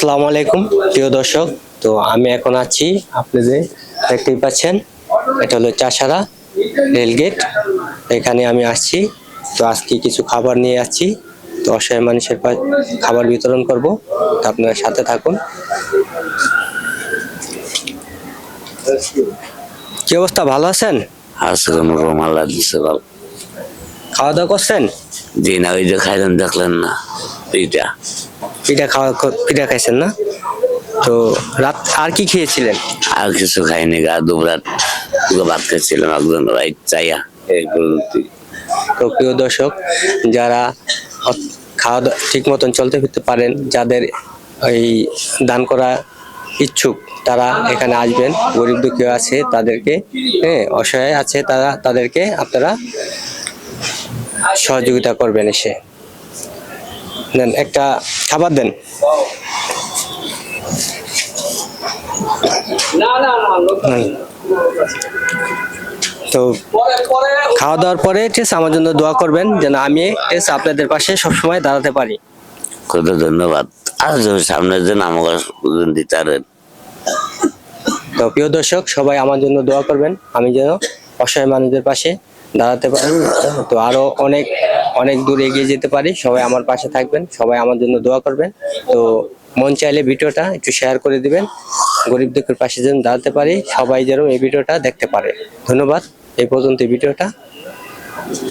আসসালামু আলাইকুম প্রিয় দর্শক। তো আমি এখন আছি, আপনাদের দেখতেই পাচ্ছেন, এটা হলো চাষারা রেলগেট। এখানে আমি আসছি। তো আজকে কিছু খাবার নিয়ে আসছি। তো অসহায় মানুষের খাবার বিতরণ করব। তো আপনারা সাথে থাকুন। কি অবস্থা, ভালো আছেন? খাওয়া দাওয়া করছেন? জি না, ওই যে খাইলেন, দেখলেন না এইটা পিঠা খাইছেন না? তো রাত আর কি খেয়েছিলেন? আর কিছু খাইনি, গা দুবরাত ভাত খাইছিলাম একজন রাইট চাইয়া এই পর্যন্ত। তো প্রিয় দর্শক, যারা খাওয়া দাওয়া ঠিক মতন চলতে ফিরতে পারেন, যাদের এই দান করা ইচ্ছুক, তারা এখানে আসবেন। গরিব দুঃখী আছে তাদেরকে, অসহায় আছে তাদেরকে আপনারা সহযোগিতা করবেন। এসে দেন, একটা খাবার দেন। তো খাওয়া দাওয়ার পরে ঠিক আমার জন্য দোয়া করবেন, যেন আমি আপনাদের পাশে সবসময় দাঁড়াতে পারি। কত ধন্যবাদ। আর সামনে যেন আমাকে দিতে পারেন। তো প্রিয় দর্শক, সবাই আমার জন্য দোয়া করবেন, আমি যেন অসহায় মানুষদের পাশে দাঁড়াতে পারি। তো আরো অনেক অনেক দূর এগিয়ে যেতে পারি। সবাই আমার পাশে থাকবেন, সবাই আমার জন্য দোয়া করবেন। তো মন চাইলে ভিডিওটা একটু শেয়ার করে দিবেন, গরিব দুঃখের পাশে যেন দাঁড়াতে পারি, সবাই যেন এই ভিডিওটা দেখতে পারে। ধন্যবাদ। এই পর্যন্ত ভিডিওটা।